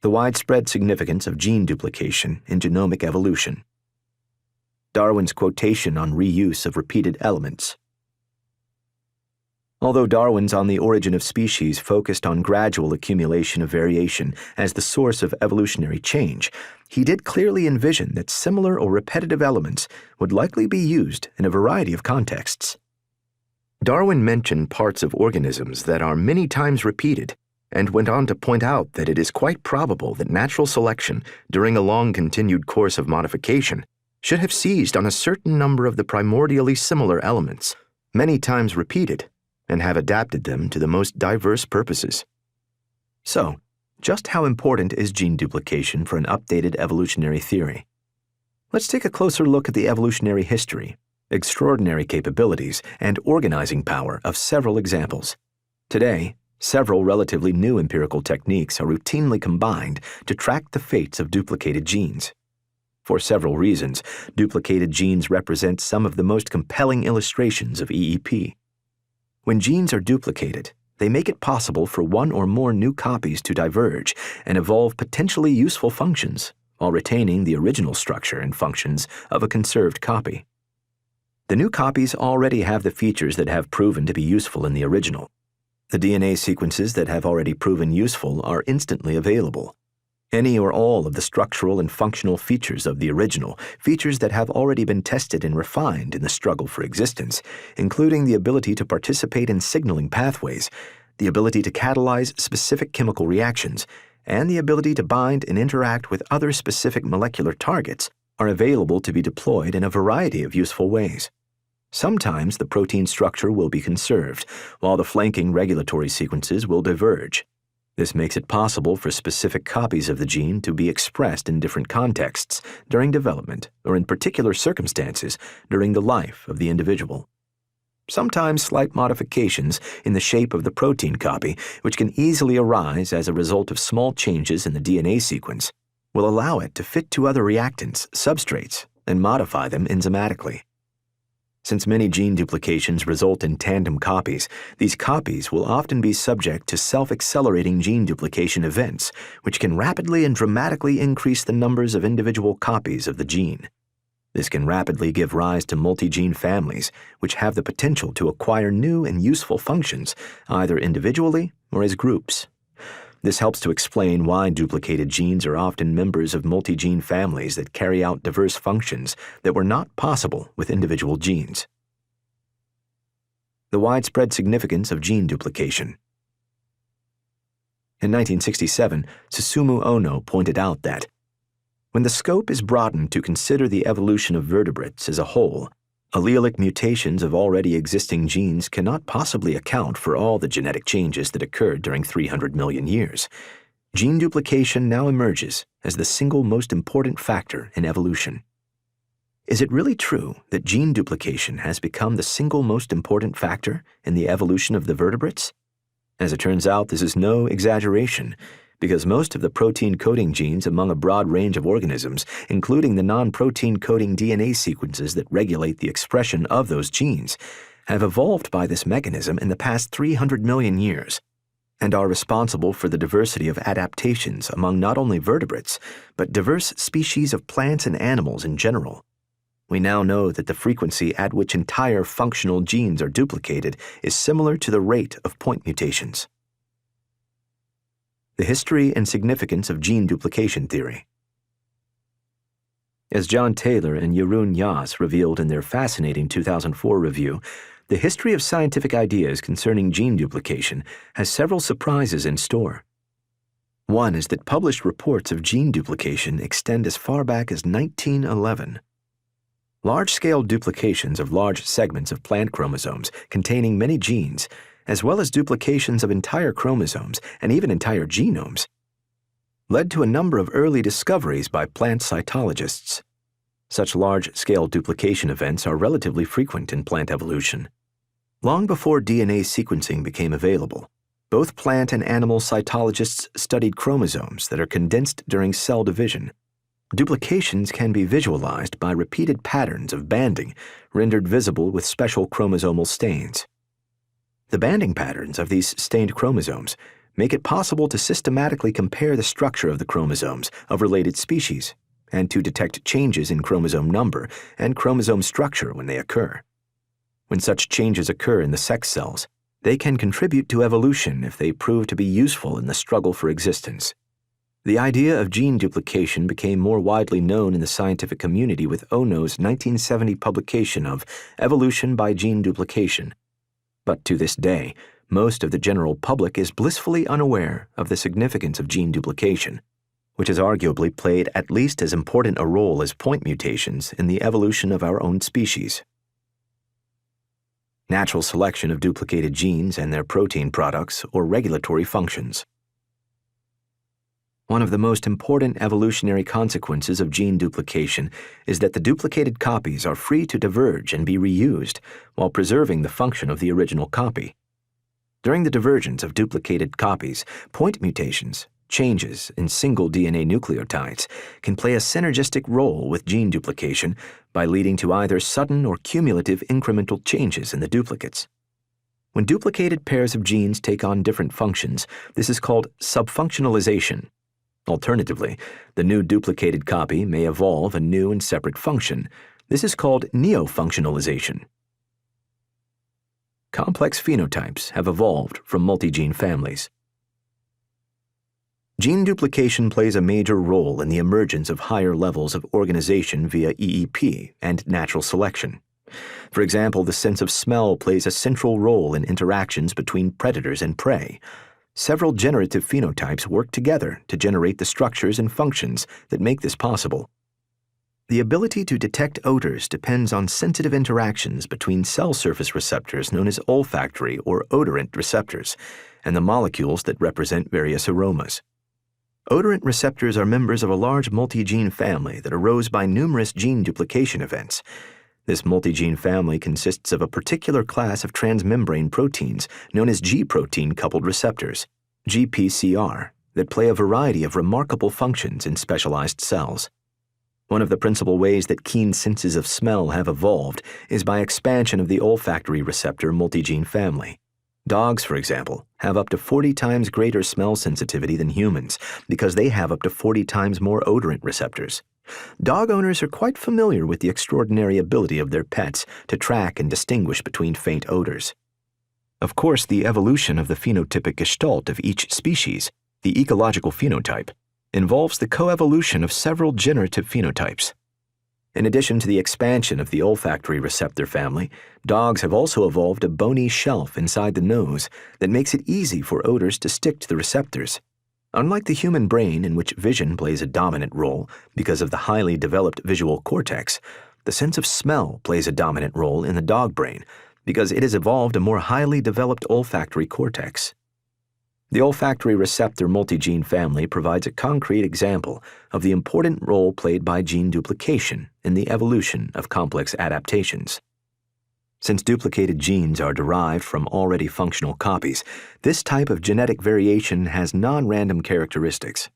The widespread significance of gene duplication in genomic evolution. Darwin's quotation on reuse of repeated elements. Although Darwin's On the Origin of Species focused on gradual accumulation of variation as the source of evolutionary change, he did clearly envision that similar or repetitive elements would likely be used in a variety of contexts. Darwin mentioned parts of organisms that are many times repeated, and went on to point out that it is quite probable that natural selection, during a long continued course of modification, should have seized on a certain number of the primordially similar elements, many times repeated, and have adapted them to the most diverse purposes. So, just how important is gene duplication for an updated evolutionary theory? Let's take a closer look at the evolutionary history, extraordinary capabilities, and organizing power of several examples. Today, several relatively new empirical techniques are routinely combined to track the fates of duplicated genes. For several reasons, duplicated genes represent some of the most compelling illustrations of EEP. When genes are duplicated, they make it possible for one or more new copies to diverge and evolve potentially useful functions while retaining the original structure and functions of a conserved copy. The new copies already have the features that have proven to be useful in the original. The DNA sequences that have already proven useful are instantly available. Any or all of the structural and functional features of the original, features that have already been tested and refined in the struggle for existence, including the ability to participate in signaling pathways, the ability to catalyze specific chemical reactions, and the ability to bind and interact with other specific molecular targets, are available to be deployed in a variety of useful ways. Sometimes the protein structure will be conserved, while the flanking regulatory sequences will diverge. This makes it possible for specific copies of the gene to be expressed in different contexts during development or in particular circumstances during the life of the individual. Sometimes slight modifications in the shape of the protein copy, which can easily arise as a result of small changes in the DNA sequence, will allow it to fit to other reactants, substrates, and modify them enzymatically. Since many gene duplications result in tandem copies, these copies will often be subject to self-accelerating gene duplication events, which can rapidly and dramatically increase the numbers of individual copies of the gene. This can rapidly give rise to multi-gene families, which have the potential to acquire new and useful functions, either individually or as groups. This helps to explain why duplicated genes are often members of multi-gene families that carry out diverse functions that were not possible with individual genes. The widespread significance of gene duplication. In 1967, Susumu Ono pointed out that, when the scope is broadened to consider the evolution of vertebrates as a whole, allelic mutations of already existing genes cannot possibly account for all the genetic changes that occurred during 300 million years. Gene duplication now emerges as the single most important factor in evolution. Is it really true that gene duplication has become the single most important factor in the evolution of the vertebrates? As it turns out, this is no exaggeration, because most of the protein-coding genes among a broad range of organisms, including the non-protein coding DNA sequences that regulate the expression of those genes, have evolved by this mechanism in the past 300 million years, and are responsible for the diversity of adaptations among not only vertebrates, but diverse species of plants and animals in general. We now know that the frequency at which entire functional genes are duplicated is similar to the rate of point mutations. The history and significance of gene duplication theory. As John Taylor and Jeroen Jass revealed in their fascinating 2004 review, the history of scientific ideas concerning gene duplication has several surprises in store. One is that published reports of gene duplication extend as far back as 1911. Large-scale duplications of large segments of plant chromosomes containing many genes, as well as duplications of entire chromosomes and even entire genomes, led to a number of early discoveries by plant cytologists. Such large-scale duplication events are relatively frequent in plant evolution. Long before DNA sequencing became available, both plant and animal cytologists studied chromosomes that are condensed during cell division. Duplications can be visualized by repeated patterns of banding rendered visible with special chromosomal stains. The banding patterns of these stained chromosomes make it possible to systematically compare the structure of the chromosomes of related species and to detect changes in chromosome number and chromosome structure when they occur. When such changes occur in the sex cells, they can contribute to evolution if they prove to be useful in the struggle for existence. The idea of gene duplication became more widely known in the scientific community with Ono's 1970 publication of Evolution by Gene Duplication. But to this day, most of the general public is blissfully unaware of the significance of gene duplication, which has arguably played at least as important a role as point mutations in the evolution of our own species. Natural selection of duplicated genes and their protein products or regulatory functions. One of the most important evolutionary consequences of gene duplication is that the duplicated copies are free to diverge and be reused while preserving the function of the original copy. During the divergence of duplicated copies, point mutations, changes in single DNA nucleotides, can play a synergistic role with gene duplication by leading to either sudden or cumulative incremental changes in the duplicates. When duplicated pairs of genes take on different functions, this is called subfunctionalization. Alternatively, the new duplicated copy may evolve a new and separate function. This is called neofunctionalization. Complex phenotypes have evolved from multigene families. Gene duplication plays a major role in the emergence of higher levels of organization via EEP and natural selection. For example, the sense of smell plays a central role in interactions between predators and prey. Several generative phenotypes work together to generate the structures and functions that make this possible. The ability to detect odors depends on sensitive interactions between cell surface receptors known as olfactory or odorant receptors and the molecules that represent various aromas. Odorant receptors are members of a large multigene family that arose by numerous gene duplication events. This multigene family consists of a particular class of transmembrane proteins known as G-protein-coupled receptors, GPCR, that play a variety of remarkable functions in specialized cells. One of the principal ways that keen senses of smell have evolved is by expansion of the olfactory receptor multigene family. Dogs, for example, have up to 40 times greater smell sensitivity than humans because they have up to 40 times more odorant receptors. Dog owners are quite familiar with the extraordinary ability of their pets to track and distinguish between faint odors. Of course, the evolution of the phenotypic gestalt of each species, the ecological phenotype, involves the coevolution of several generative phenotypes. In addition to the expansion of the olfactory receptor family, dogs have also evolved a bony shelf inside the nose that makes it easy for odors to stick to the receptors. Unlike the human brain, in which vision plays a dominant role because of the highly developed visual cortex, the sense of smell plays a dominant role in the dog brain because it has evolved a more highly developed olfactory cortex. The olfactory receptor multigene family provides a concrete example of the important role played by gene duplication in the evolution of complex adaptations. Since duplicated genes are derived from already functional copies, this type of genetic variation has non-random characteristics.